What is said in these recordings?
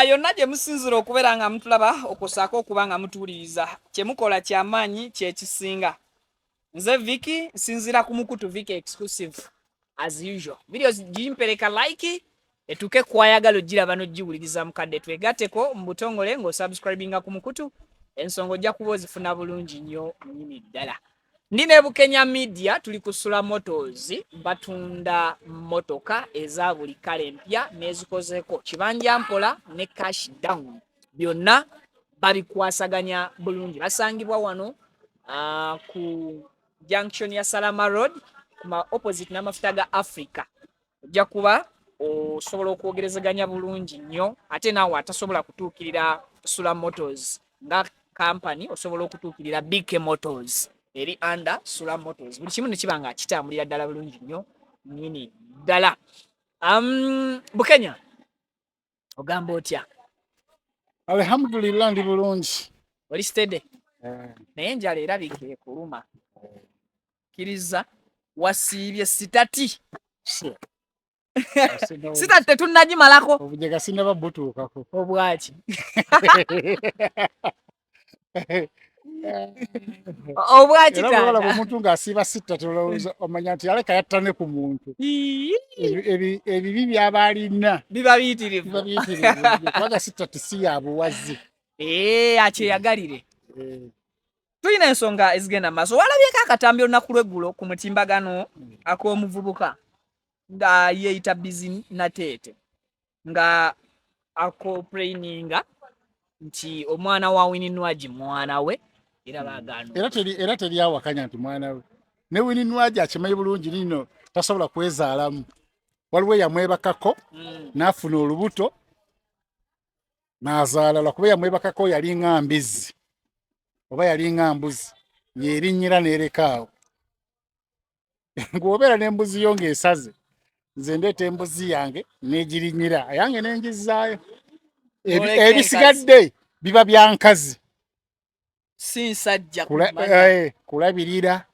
yonna gye musinzira okubeera nga mutulaba okusaako okuba nga mutuwuliriza kyemukola kyamaanyi kyekisinga. Nze Vicky nsinzira ku Mukutu Vicky exclusive as usual. Videos gimpereka like etuke kwayagala ogiraba n'ogiwuliriza mukadde twegatteko mu butongole ng'osubscribinga ku Mukutu ensonga ojja kuba ozifuna bulungi nnyo nnyini ddala. Ndi ne Bukenya Media tuli ku Sula Motors batunda motoka eza buli kale mpya n'ezikozeeko kibanja mpola ne cash down byonna babikwasaganya bulungi. Basangibwa wano ku junction ya Salama Road kuma opposite n'amafuta ga Africa. Ojja kuba osobola okwogerezeganya bulungi nnyo ate naawe atasobola kutuukirira Sula Motors nga company osobola okutuukirira BK Motors eri under Sula Motors. Buli kimu ne kiba nga kitambulira ddala bulungi nnyo nnyini ddala. Bukenya ogamba otya? Alhamdulillah ndi bulungi. Oli steady? Naye enjala erabika ekuluma. Kiriza wasiibye sitati. Sitati tetunnagimalako. Obujega sinaba butuukako. Obwaki? Obwaki taata. Era bwala omuntu ng'asiiba sitati olowooza omanya nti aleka yattane ku muntu. Ebibi by'aba alina. Biba biyitirivu. Biba biyitirivu. Kubanga sitati si ya buwaze. Akyeyagalire. Tulina ensonga ezigenda maaso. Walabyeko akatambi olunaku lw'eggulo ku mutimbagano ak'omuvubuka nga yeeyita Busy Nateete nga akompleininga nti omwana wa Winnie Nwagi mwana we era baagaana. Era teri awakanya nti mwana we. Ne Winnie Nwagi akimanyi bulungi nino tasobola kwezaalamu. Waliwo yamwebakako n'afuna olubuto n'azaala lwakuba yamwebakako yali nga mbizi oba yali nga mbuzi yeerinnyira n'erekaawo. Ng'obeera n'embuzi yo ng'esaze nze ndeeta embuzi yange n'egirinnyira yange n'engizaayo. Ebisigadde biba bya nkazi. Si nsajja kulabirira.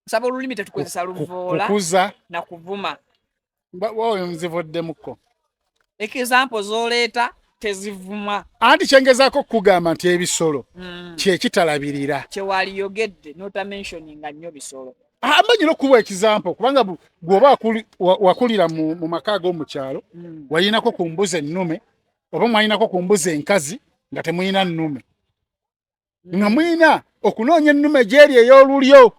Nsaba olulimi tetukozesa luvoola na kuvuma. Wowe nzivuddemukko. Example z'oleeta tezivuma. Anti kyengezaako kugamba nti ebisolo kye kitalabirira. Kye waliyogedde n'otamentioninga nnyo bisolo. Amanyira okuwa example kubanga bw'oba wakulira mu maka ag'omukyalo walinako ku mbuzi ennume oba mwalinako ku mbuzi enkazi nga temulina nnume. Nga mulina okunoonya ennume gy'eri ey'olulyo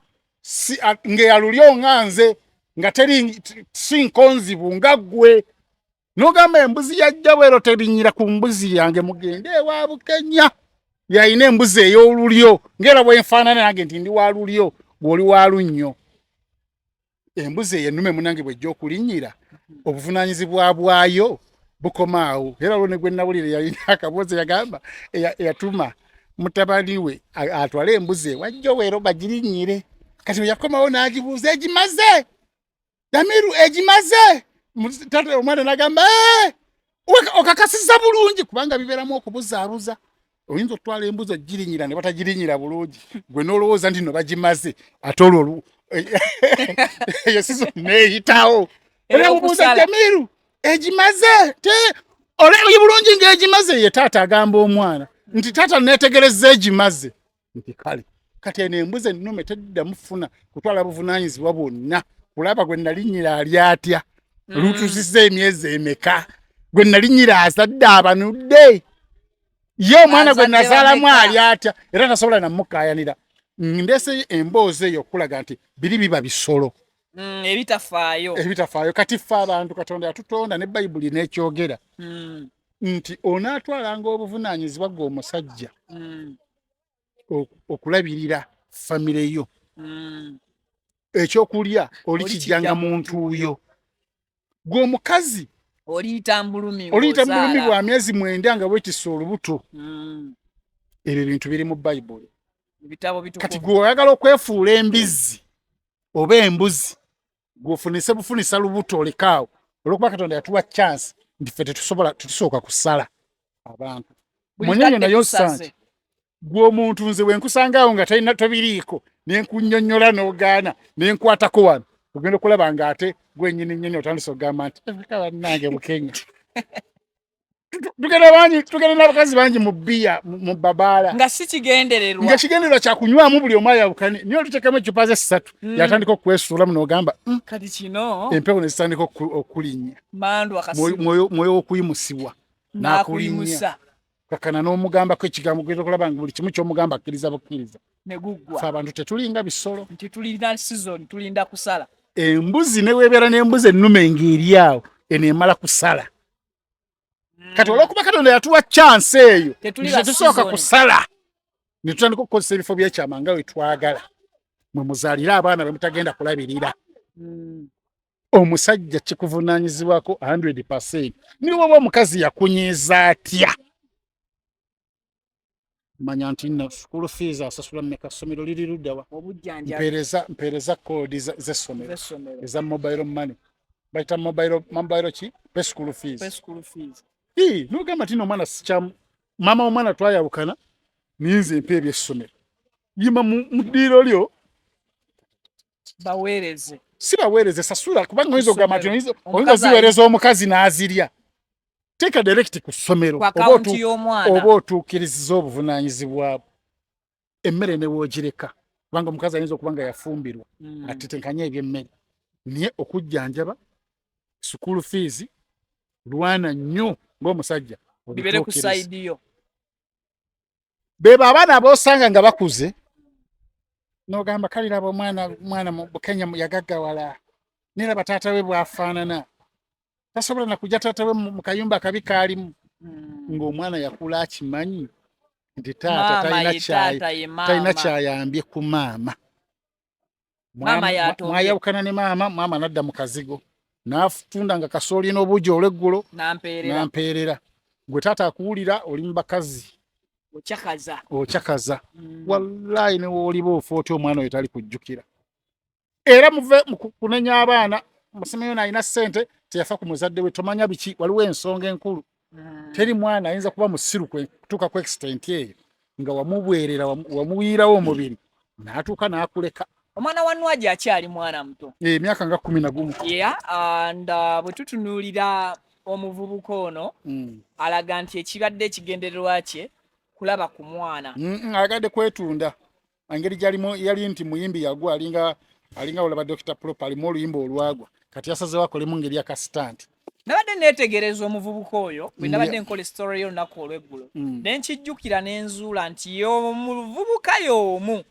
ng'eyalulyo nga nze nga teri si nkonzibu nga ggwe. N'ogamba embuzi yajja bwero terinyira ku mbuzi yange mugende ewa Bukenya yalina embuzi ey'olulyo ng'era bwenfaanana nange nti ndi wa lulyo bw'oli wa lunnyo. Embuzi eyennume munange bw'ejja okulinnyira obuvunaanyizibwa bwayo bukomaawo. Era olwo ne gwe nnawulire yalina akaboozi yagamba eyatuma mutabani we atwale embuzi wajja weero bagirinnyire. Kati we yakomawo n'agibuuza egimaze Damiru egimaze. Taata omwana n'agamba okakasiza bulungi kubanga bibeeramu okubuzaabuza. Oyinza okutwala embuzi ogirinyira ne batagirinyira bulungi gwe n'olowooza nti no bagimaze ate olwo eyo sizo neeyitawo. Era obuuza Damiru egimaze te olabye bulungi ng'egimaze ye taata agamba omwana nti taata neetegerezza egimaze nti kale kati eno embuzi ennume tedda mufuna kutwala buvunaanyizibwa bwonna kulaba gwe nalinnyira ali atya lutusizza emyezi emeka gwe nalinnyira azadde abanudde ye omwana gwe nazaalamu ali atya era tasobola namukaayanira. Ndeese emboozi eyo okulaga nti biri biba bisolo ebitafaayo. Kati ffe abantu Katonda yatutonda ne Bayibuli n'ekyogera nti onaatwalanga obuvunaanyizibwa gwe omusajja okulabirira famire yo. Ekyokulya oli kijjanga muntu yo. Gwe omukazi oliyita mbulumi bwa myezi 9 nga weetisse olubuto. Ebyo bintu biri mu Bayibuli. Kati gwe oyagala okwefuula embizi oba embuzi gweofunise bufunisa lubuto olekaawo olwokuba Katonda yatuwa chance nti ffe tetusooka kusala abantu. Munyonyo nayo ssanje gwe omuntu nze wenkusangaawo nga tobiriiko nenkunnyonnyola n'ogaana nenkwatako wano ogenda okulaba nga ate gwennyini nnyonyi otandise okugamba nti bannange Bukenya tugenda n'abakazi bangi mu bbiya mu babaala nga si kigendererwa nga kigendererwa kyakunywamu buli omu ayawukane niyo olutekemu ecupa ze 3 yatandika okwesuulamu n'ogamba kati kino empewo ne zitandika okulinnya mandu akasi mwoyo w'okuyimusibwa n'akuyimusa kakana n'omugambako ekigambo gweta okulaba nga buli kimu ky'omugamba akkiriza bukkiriza ne guggwa fe abantu tetulinga bisolo nti tulina season tulinda kusala embuzi ne weebeera n'embuzi ennume ng'eri awo eneemala kusala kati olw'okuba katonda yatuwa chance eyo tetusooka kusala ne tutandika okukozesa ebifo by'ekyama nga we twagala mwe muzaalire abaana be mutagenda kulabirira omusajja kikuvunaanyizibwako 100%. Niwe oba omukazi yakunyiiza atya manya nti nno school fees asasula mmeka ssomero liri luddawa mpeereza koodi z'essomero eza mobile money bayita mobile ki pe school fees n'ogamba ti n'omwana sikyamu maama w'omwana twayawukana ninze mpa ebyessomero yima mu ddiiro lyo baweereze si baweereze sasula kubanga oyinza okugamba nti oyinza ziweereza omukazi n'azirya teeka direct ku ssomero oba otuukiriziza obuvunaanyizibwa bwo emmere ne woogireka kubanga omukazi ayinza okuba nga yafumbirwa atetenkanya ebyemmere naye okujjanjaba school fees lwana nnyo ng'omusajja bibere ku side yo beba abaana aboosanga nga bakuze n'ogamba kaliraba omwana mu Kenya yagaggawala neraba taata we bw'afaanana tasobola na kujja taata we mu kayumba akabi kaalimu ng'omwana yakula akimanyi nti taata talina kyayambye ku maama mwayawukana ne maama n'adda mu kazigo n'atunda nga kasooli n'obuugi olw'eggulo n'ampeerera gwe taata akuwulira oli mu bakazi okyakaza wallahi ne wooliba ofa otya omwana oyo tali kujjukira era muve kunenya abaana musemeyo alina ssente teyafa ku muzadde we tomanya biki waliwo ensonga enkulu teri mwana ayinza kuba musiru kutuuka ku extent eyo nga wamubwerera wamuwiirawo omubiri n'atuuka n'akuleka omwana wa Nwaji akyali mwana muto emyaka nga 11 and bwe tutunuulira omuvubuka ono alaga nti ekibadde ekigendererwa kye kulaba ku mwana agadde kwetunda engeri gyalimu yali nti muyimbi yagwa alinga olaba Dr. Prop alimu oluyimba olwagwa kati yasazeewo akolemu ngeri akastanti nabadde neetegereza omuvubuka oyo bwe nabadde nkola story y'olunaku olw'eggulo ne nkijjukira n'enzuula nti omuvubuka y'omu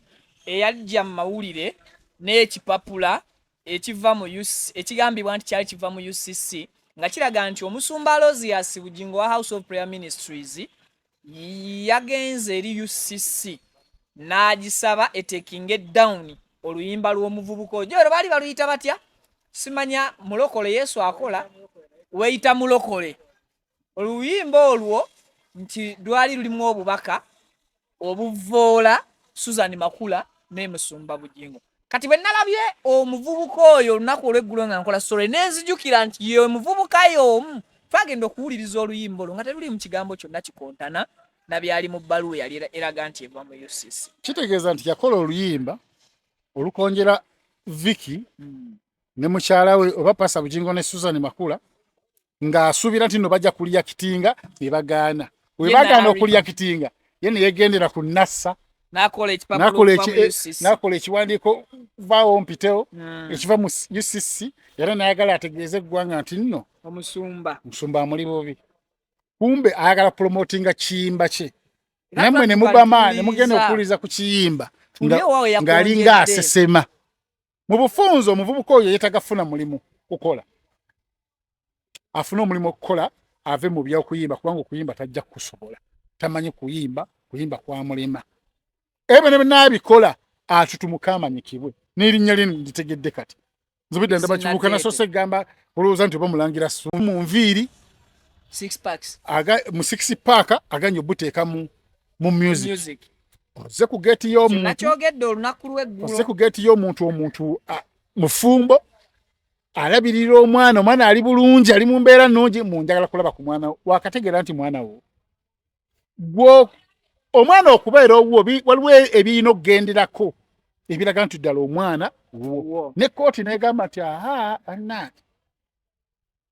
eyajja mu mawulire n'ekipapula ekigambibwa nti kyali kiva mu UCC nga kiraga nti omusumba Alozias Bugingo wa House of Prayer Ministries yagenze eri UCC n'agisaba etekinge down oluyimba lw'omuvubuka oyo olwo baali baluyita batya simanya mulokole Yesu akola weyita mulokole oluyimba olwo nti lwali lulimu obubaka obuvoola Susan Makula ne Musumba Bugingo kati bwe nalabye omuvubuka oyo olunaku olw'eggulo nga nkola story nenzijukira nti ye muvubuka y'omu twagenda okuwuliriza oluyimba olwo nga teruli mu kigambo kyonna kikontana na byali mu bbaluwa yali eraga nti eva mu UCC kitegeeza nti yakola oluyimba olukonjera Vicky ne mukyala we oba Pasa Bugingo ne Susan Makula ng'asuubira nti no bajja kulya kitinga ne bagaana we bagaana okulya kitinga ye ne yegendera ku Nassa n'akola ekiwandiiko vaawo mpitewo ekiva mu UCC era n'ayagala ategeeze eggwanga nti nno omusumba amuli bubi kumbe ayagala promotinga kiyimba kye nammwe ne mubama ne mugenda okuwuliriza ku kiyimba ng'alinga asesema mu bufunze omuvubuka oyo yeetagafuna mulimu kukola afuna omulimu okukola ave mu by'okuyimba kubanga okuyimba tajja kusobola tamanyi kuyimba kwa mulema ebe ne naabikola atutumuka amanyikibwe n'erinnya lino litegedde kati nzibidde ndaba kibuuka nasose gamba olowooza nti oba mulangira mu nviiri mu 6 pack aganye obuteeka mu music oze ku geeti y'omuntu mufumbo alabirira omwana ali bulungi ali mu mbeera nnungi munjagala kulaba ku mwana wakategeera nti mwana wo gwo omwana okubeera owuwo waliwo ebiina okugenderako ebiraga nti ddala omwana wuwo ne kooti negamba nti aha annaati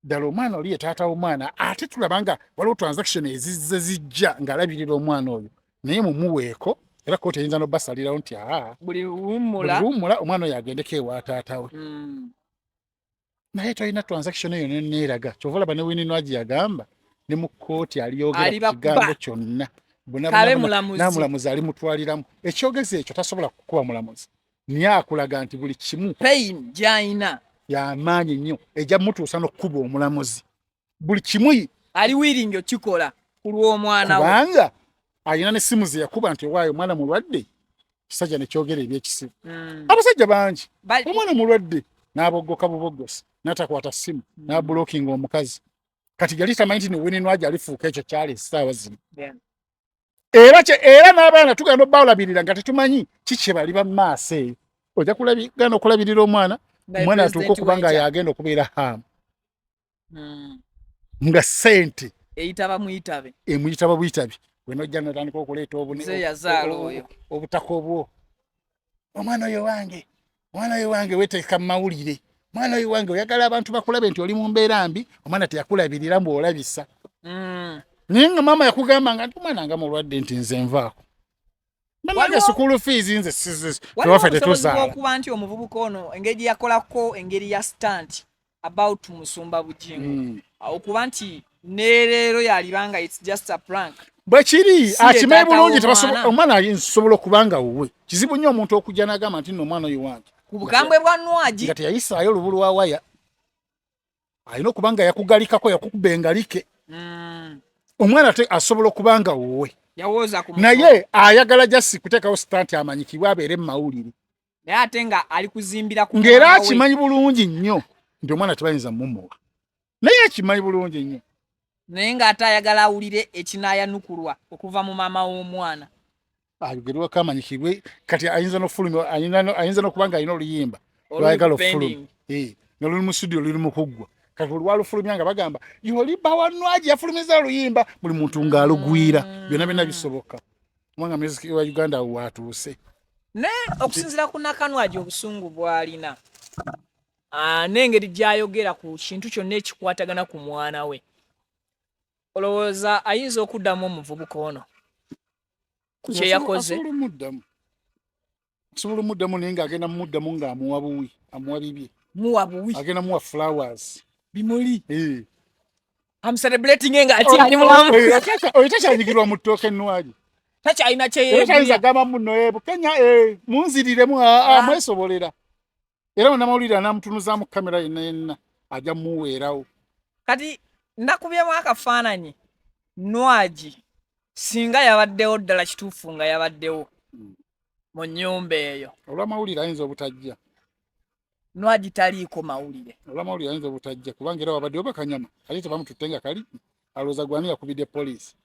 ddala omwana oli ye taata w'omwana ate tulabanga waliwo transaction ezizze zijja ng'alabirira omwana oyo naye mumuweeko era kooti eyinza n'obbasalirawo nti buli luwummula omwana oyo agendeko ewa taata we naye tolina transaction eyo neneeraga kyova olaba ne Winnie yagamba ne mu kkooti aliyogera ku kigambo kyonna namulamuzi alimutwaliramu ekyogezi ekyo tasobola kukuba mulamuzi niye akulaga nti buli kimu pain gy'ayina y'amaanyi nnyo ejja mutuusa n'okkuba omulamuzi buli kimu ali wiringi okikola ku lw'omwana we kubanga alina n'essimu ze yakuba nti owaayo omwana mulwadde kisajja ne kyogera ebyekisibu abasajja bangi omwana mulwadde n'aboggoka buboggosi n'atakwata ssimu n'abulookinga omukazi kati yali tamanyi nti ne Winnie alifuuka ekyo kyali essaawa zino era n'abaana tugenda obbawulabirira nga tetumanyi kiki bali bamaaso eyo ojja gana okulabirira omwana atuuka okuba nga yagenda okubeera haamu nga ssente emuyitaba buyitabi wenojja natandika okuleeta obutaka obwo omwana oyo wange weteeka mu mawulire mwana oyo wange oyagala abantu bakulabe nti oli mu mbeera mbi omwana teyakulabirira mbw'olabisa naye nga maama yakugambanga nti omwana nga mulwadde nti nze nvaako nange sukulu fees nze tewaffe tetuzaala okuba nti omuvubuka ono engeri yakolako engeri ya stunt about Musumba Bugingo okuba nti nereero yalibanga it's just a prank bwe kiri akimanyi bulungi omwana asobola okuba nga wuwe kizibu nnyo omuntu okujja n'agamba nti nno omwana oyo wange ku bukambwe bwa Nwaji nga teyayisaayo olubulu wa waya alina okuba nga yakugalikako yakukuba engalike omwana asobola okuba nga wuwe naye ayagala jasi kuteekawo sitanti amanyikibwe abeere mu mawulire naye ate nga ali kuzimbira ku ng'era akimanyi bulungi nnyo nti omwana tebayinza mumuwa naye akimanyi bulungi nnyo naye ng'ate ayagala awulire ekinaayanukulwa okuva mu maama w'omwana ayogerwako amanyikibwe kati ayinza n'ofulumya ayinza n'okuba nga alina oluyimba lwayagala ofulumya noluli mu studio luli mu kuggwa kati olwalufulumya nga bagamba yoliba wa Nwaji yafulumiza oluyimba buli muntu ng'alugwira byonna byonna bisoboka kubanga music wa Uganda watuuse naye okusinziira ku Nakanwaji obusungu bw'alina n'engeri gy'ayogera ku kintu kyonna ekikwatagana ku mwana we olowooza ayinza okuddamu omuvubuka ono ku kye yakoze asobola omuddamu naye ng'agenda mumuddamu ng'amuwa buwi amuwa bibye agenda muwa flowers bimuli I'm celebrating nga akyali mulamu oyo takyanyigirwa mu ttooke Nwaji takyalina kyeyayinza gamba muno Kenya munziriremu mwesobolera era namawulire anamutunuzaamu kamera yenna ajja muweerawo kati ndakubyemu akafaananyi Nwaji singa yabaddewo ddala kituufu nga yabaddewo mu nnyumba eyo olw'amawulire ayinza obutajja Nwaji taliiko mawulire olw'amawulire ayinza obutajja kubanga era wabaddewo bakanyama kali tebamututte nga kali alowooza gwani yakubidde poliisi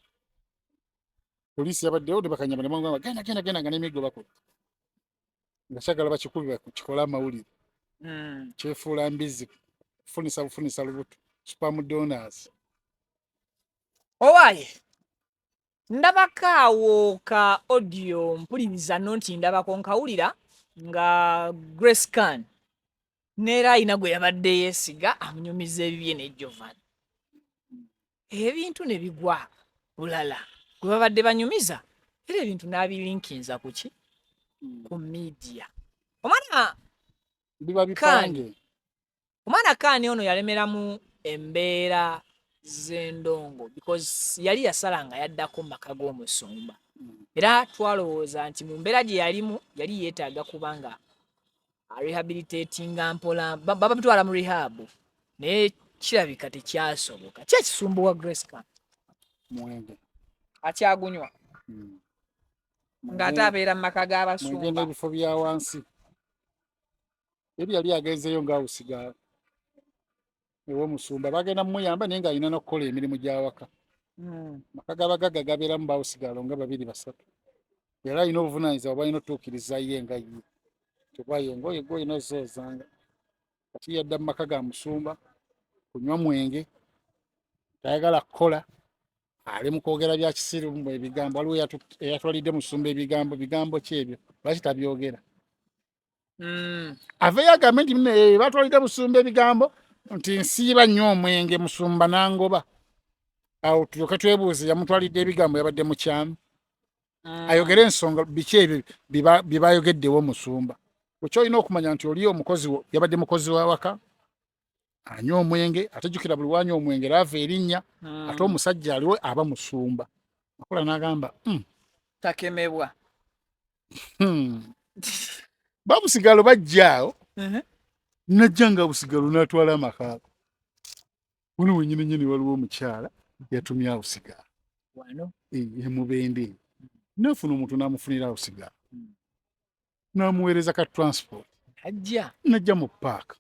yabaddewo ne bakanyama ne bamugamba genda nga n'emiggo bakuba nga kyagala bakikubi kikole amawulire kyefuula mbizi bufunisa lubuto supermudonas owaaye ndabakaawo ka audio mpuliriza nti ndabako nkawulira nga Grace Khan neera ayina gwe yabadde yeesiga amunyumiza ebibye ne Jovan ebintu ne bigwa bulala gwe babadde banyumiza era ebintu n'abilinkinza kuki ku media omwana biba bipange omwana Khan ono yalemeramu embeera z'endongo because yali yasala nga yaddako mu maka g'Omusumba era twalowooza nti mu mbeera gye yalimu yali yeetaaga kubanga rehabilitatinga mpola babitwala mu rehab naye kirabika tekyasoboka kyekisumbuwa Grace Khan mwenge akyagunywa ng'ate abeera mu maka g'Abasumba ebifo bya wansi yali agenzeeyo ng'awusigala ew'Omusumba bagenda mumuyamba naye ng'alina n'okukola emirimu gy'awaka maka g'abagagga gabeeramu bawusigalo nga 2-3 era alina obuvunaanyizibwa balina otuukiriza ye nga ye tebaye ngoye golina zoozanga kati yadda mu maka ga Musumba kunywa mwenge tayagala kukola ali mu kwogera bya kisiru mu ebigambo waliwo eyatwalidde Musumba bigambo ki ebyo lwaki tabyogera aveyo agambe nti batwalidde Musumba ebigambo nti nsiiba nnyo omwenge musumba nangoba awo tulyoke twebuuze yamutwalidde ebigambo yabadde mukyamu ayogere ensonga biki ebyo bye bayogeddewo musumba wekyolina okumanya nti oli omukozi yabadde mukozi wa waka anywa omwenge atejjukira buli wanywa omwenge laava erinnya ate omusajja aliwo aba musumba akola n'agamba takemebwa babusigalo bajjaawo najja nga busigalo n'atwala amakaako wano wenyini nyini waliwo omukyala yatumye abusigalo wano emubende nafuna omuntu n'amufunira abusigalo n'amuweereza ka transport ajja najja mu paaka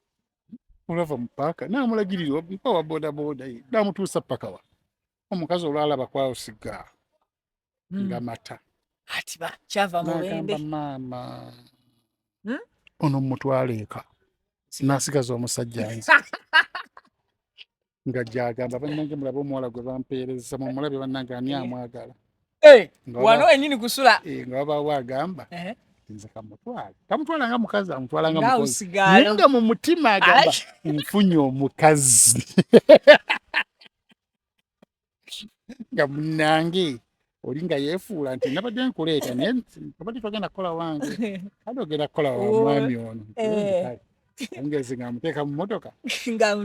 olava mu paaka n'amulagirira obipa wa bodaboda ye n'amutuusa paka wa omukazi olwalaba kwawusigalo nga mata ati kyava mubende maama ono mutwale eka n'asigaza omusajja nze nga gyagamba bannange mulabe omuwala gwe bampeereza mumulabe bannange ani amwagala wano wenyini kusula nga wabaawo agamba nze tamutwala nga mukazi amutwala nga mukozi Ngausigalo. nga mu mutima agamba nfunye omukazi nga munnange oli nga yeefuula nti nabadde nkuleeta naye abadde twagenda kukola wange ade ogenda kukola wa mwami ono angezi nga amuteeka mu motoka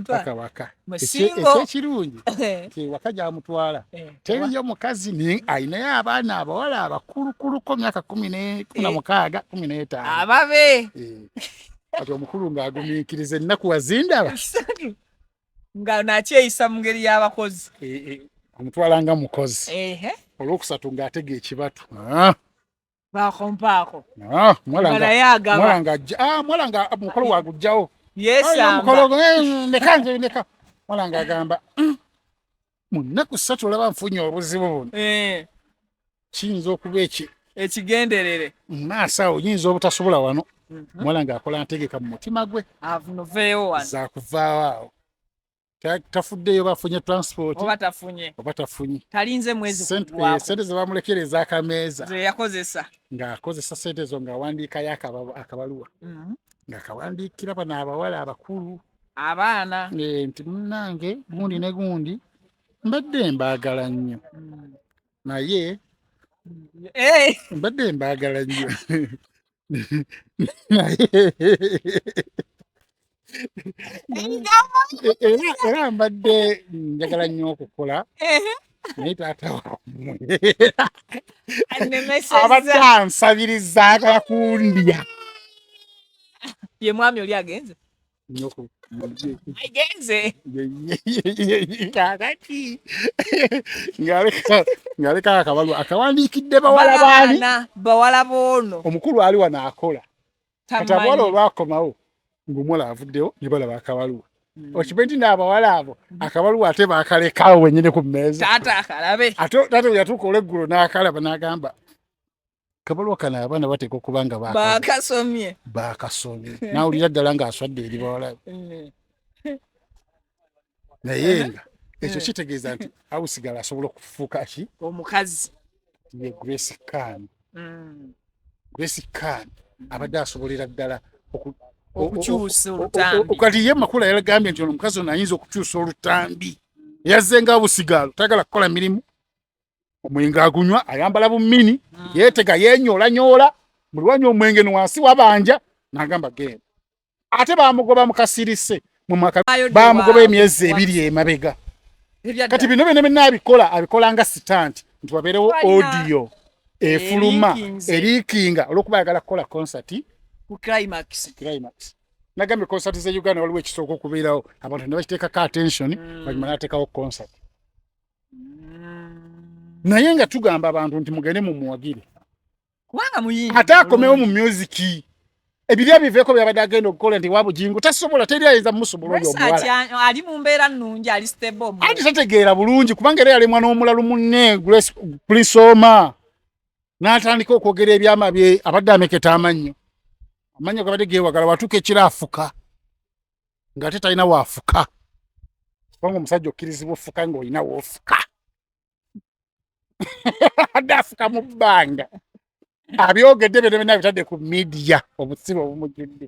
paka waka ekyekirungi nti waka gyamutwala teriyo mukazi ayinayo abaana abawala abakulukuluko myaka 16 15 ababe ati omukulu ng'agumiikiriza ennaku wazindaba nga nakyeyisa mu ngeri y'abakozi amutwala nga mukozi olwokusatu ng'atega ekibatu bakompaako mwala nga mukolo wagujjawo neka mwala nga agamba mu nnaku 3 olaba nfunye obuzibu buno kiyinza okuba ekigenderere maaso awo yinza obutasobola wano mwala ng'akola ntegeka mu mutima gwe zakuvaawo awo tafuddeyo bafunye transport oba tafunye talinze mwezi sente ze bamulekera ez'akameeza yakozesa ng'akozesa sente ezo ng'awandiikayo akabaluwa ng'akawandiikira bano abawala abakulu abaana nti munnange gundi ne gundi mbadde mbaagala nnyo naye mbadde mbaagala nnyo naye era mbadde njagala nnyo okukola naye taata wammwe abadde ansabiriza agala kundya ye mwami oli agenze kakati ng'aleka akabalwa akawandiikidde bawala boono omukulu ali wano akola kati abawala olwakomawo ng'omuwala avuddewo ne balaba akabaluwa okibe nti n'abawala abo akabaluwa ate baakalekaawo wennyini ku mmeeza taata akalabe ate taata we yatuuka olweggulo n'akalaba n'agamba kabaluwa kano abaana bateeka okuba nga baakasomye n'awulira ddala ng'aswadde eri bawala be naye nga ekyo kitegeeza nti awusigala asobola okufuuka ki omukazi ye Grace Khan abadde asobolera ddala okukyusa olutambi kati ye Makula yagambye nti ono omukazi ono ayinza okukyusa olutambi yazze nga busigalo tagala kukola mirimu omwenge agunywa ayambala bumini yeetega yenyoolanyola buli wanywa omwenge no wansi wabanja n'agamba genda ate bamugoba mukasirise bamugoba emyezi 2 emabega kati bino byonna abikola nga sitanti nti wabeerewo audio efuluma eriikinga olw'okuba ayagala kukola konsati ku climax nagambye konsati ze Uganda waliwo ekisooka okubeerawo abantu ne bakiteekako attention banyuma n'ateekawo konsati naye nga tugamba abantu nti mugende mumuwagire kubanga muyingi ate akomewo mu musiki ebirya biveeko byabadde agenda okukola nti wabugingo tasobola teri ayinza mumusobola oyo omuwala ali mu mbeera nnungi ali stable ati tategeera bulungi kubanga era yalemwa n'omulalu munne Prince Oma n'atandika okwogera ebyama bye abadde ameketa amannyo gabadde geewagala watuuka ekiro afuka ng'ate talina waafuka kubanga omusajja okkirizibwa ofuka ng'olina woofuka adde afuka mu bbanga abyogedde byo byonna bitadde ku media obusibe obumujjudde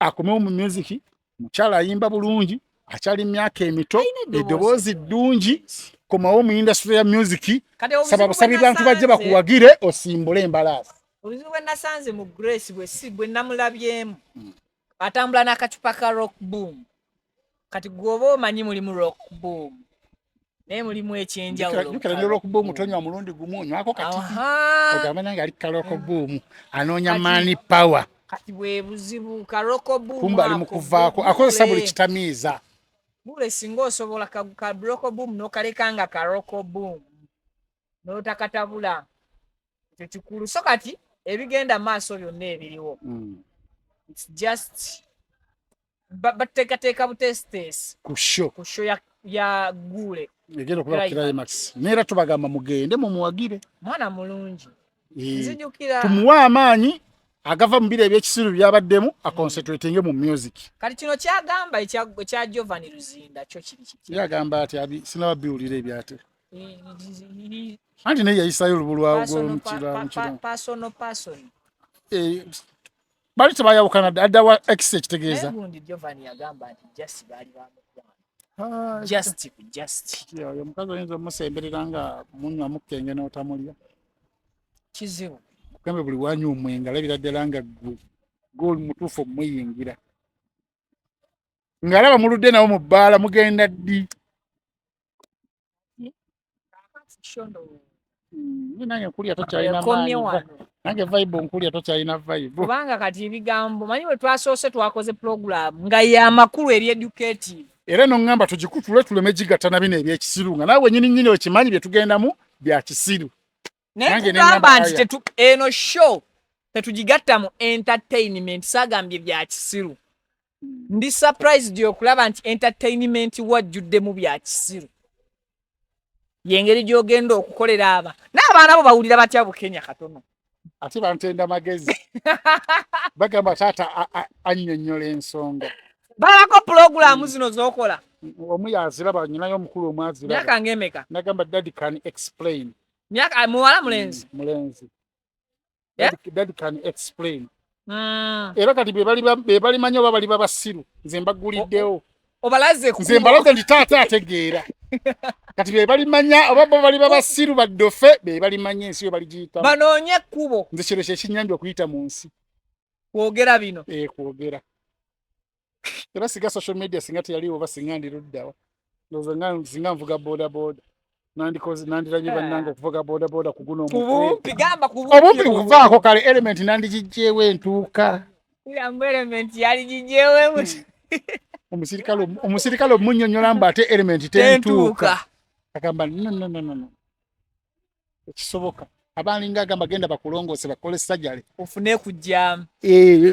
akomewo mu music mukyala ayimba bulungi akyali myaka emito Ayina eddoboozi ddungi komawo mu industry ya music Kati obuzibu saba bwe busabi bantu bajje nasanze- bakuwagire osimbule embalaasi obuzibu bwe nasanze mu Grace bwe namulabyemu atambula n'akacupa ka rock boom kati gwoba omanyi mulimu rock boom naye mulimu ekyenjawulo jukira ne rockboom tonywa mulundi gumu onywako kati ogamba nange ali ka rockboom anoonya Kati- money power kati bwe buzibu ka rock boom kumba ali mu kuvaako akozesa buli kitamiiza bule singa osobola ka rock boom n'okaleka nga ka rock boom n'otakatabula ekyo kikulu so kati ebigenda maaso byonna ebiriwo it's just bateekateeka butesitesi ku show ku show ya Gule egenda okuba ku climax neera tubagamba mugende mumuwagire mwana mulungi nzijukira tumuwe amaanyi agava mu biro ebyekisiru byabaddemu aconcentratinge mu music kati kino kyagamba ekya Giovanni Luzinda kyo kiri kiti yagamba ati sinaba biwulira ebyate anti naye yayisayo olubulwawo gw'omukira person bali tebayawukana adda wa x ekitegeeza gundi Giovanni yagamba nti just bali bamukwano just oyo omukazi oyinza omusemberera nga munywa mukenge n'otamulya kizibu kugambe buli wanywa omwenga alabira ddala nga goli mutuufu omuyingira ng'alaba muludde nawo mu bbaala mugenda ddi nange nkulya tokyalina maanyi nange vibe nkulya tokyalina vibe kubanga kati ebigambo manyi bwe twasoose twakoze program nga y'amakulu eri educative era noŋŋamba tugikutule tuleme gigattana bino ebyekisiru nga naawe nyini okimanyi bye tugendamu bya kisiru naye tugamba nti eno show tetugigatta mu entertainment saagambye bya kisiru ndi surprised okulaba nti entertainment wajjuddemu bya kisiru yengeri gy'ogenda okukolera aba n'abaana bo bawulira batya Bukenya katono ate bantenda magezi bagamba taata annyonnyola ensonga balako pulogulaamu zino z'okola omu yaziraba nyinayo omukulu omwaziraba myaka ng'emeka nagamba daddy can explain myaka muwala mulenzi mulenzi Yeah? daddy can explain era kati be balimanyi oba bali babasiru nze mbaguliddewo obalaze nze mbalaze nti taata ategeera kati be balimanya oba bo bali babasiru baddofe be balimanya ensi yo baligiyitamu banoonye ekkubo nze kiro kyekinyambye okuyita mu nsi kwogera bino kwogera era singa social media singa teyaliwo oba singa ndiruddawa ndowooza singa nvuga bodaboda nandirabye bannange okuvuga bodaboda ku guno kubumpi gamba obumpi kuvaako kale element nandigijjeewo entuuka yambu element yali gijjeewo omusirikale omunnyonnyola mbu ate element tentuuka agamba no ekisoboka abalinga agamba genda bakulongoose bakole sajale ofune kujjamu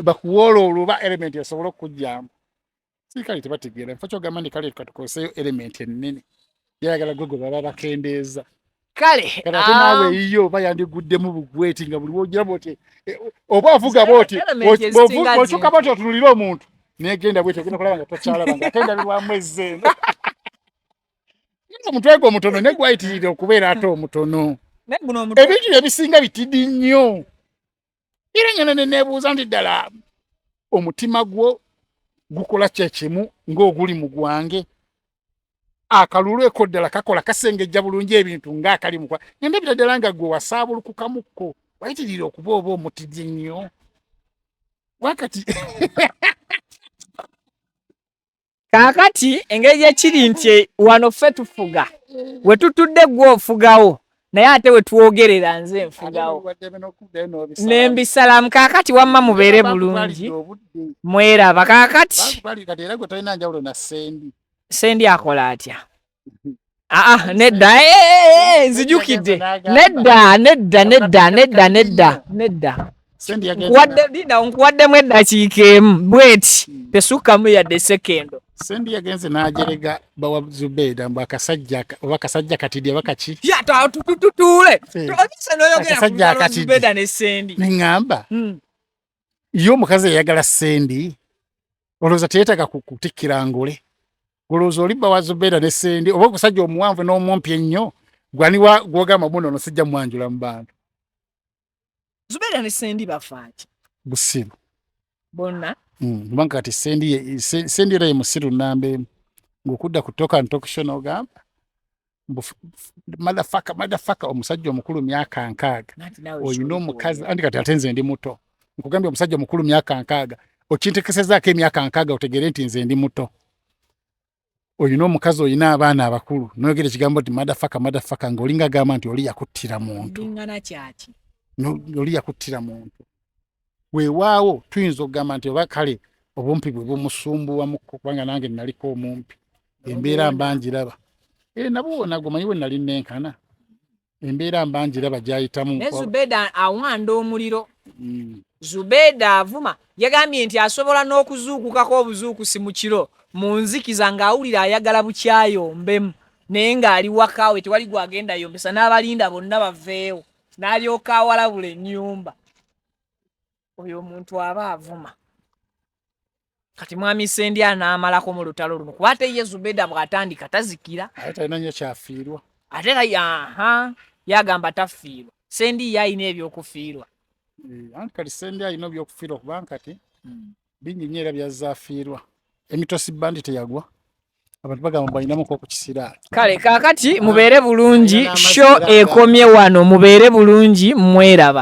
bakuwoola oluba element esobole okukujjamu sirikale tebategeera nfa kyogamba ndi kale katukoseyo element ennene yayagala gogo baba bakendeeza kale kati ate naawe eyiyo oba yandiguddemu bugweti nga buli wogiraba oti oba ovuga bwoti bw'okyuka bwoti otunulira omuntu negenda bweti ogenda kulaba nga tokyalaba nga ate ndabirwamu ezzeeno omutwe gwe omutono ne gwayitirira okubeera ate omutono ebintu ebisinga bitidi nnyo era nyana neneebuuza nti ddala omutima gwo gukola kyekimu ng'oguli mu gwange akalulweko ddala kakola kasengejja bulungi ebintu ng'akali mukwa ngendabira ddala nga gwe wasaabulukukamukko wayitirira okuba oba omutidi nnyo wakati kaakati engeri gyekiri nti wano ffe tufuga we tutudde gwe ofugawo naye ate we twogerera nze nfugawo nembisalamu kaakati wamma mubeere bulungi mweraba kaakati era gwe talina njawulo na sendi sendi akola atya nedda nzijukidde nedda nkuwaddemu eddakiika emu bweti tesukkamu yadde sekendo sendi yagenze n'ajerega bawa Zubeida mbu akasajja oba kasajja katidde bakaki tutule noyogera ku Zubeida ne sendi neŋŋamba ye omukazi eyagala sendi olowooza teyeetaga kutikkira ngule olowooza oli bawa Zubeida ne sendi oba okusajja omuwanvu n'omumpi ennyo gwaniwa gwogamba muno ono sijja mwanjula mu bantu Zubeida ne sendi bafaaki busiru bonna kubanga kati sendi era ye musiru namba emu ng'okudda ku toka ntokisho n'ogamba madafaka omusajja omukulu myaka 6 oyina omukazi andi kati ate nze ndi muto nkugambye omusajja omukulu myaka 6 okintekesezaako emyaka 6 otegere nti nze ndi muto oyina omukazi oyina abaana abakulu noyogera ekigambo nti madafaka ng'olinga gamba nti oli yakuttira muntu oli yakuttira muntu weewaawo tuyinza okugamba nti oba kale obumpi bwe bumusumbuwamu kubanga nange naliko omumpi embeera mbangiraba nabo nagwo manyi bwe nali nenkana embeera mbangiraba gyayitamu ne Zubeda awanda omuliro Zubeda avuma yagambye nti asobola n'okuzuukukako obuzuukusi mu kiro mu nzikiza ng'awulira ayagala bukyayombemu naye ng'ali wakaawe tewali gwagenda yombesa n'abalinda bonna baveewo n'alyoka awalabula ennyumba oyo omuntu aba avuma kati mwami Sendi anaamalako mu lutalo luno kuba ate ye Zubeda bw'atandika tazikira ate talina nnyo kyafiirwa ate yagamba tafiirwa Sendi ye alina ebyokufiirwa anti kati Sendi alina ebyokufiirwa kubanga kati bingi nnyo era byazaafiirwa emitosi bandi teyagwa abantu bagamba balinamuko okukisira kale kaakati mubeere bulungi sho ekomye wano mubeere bulungi mweraba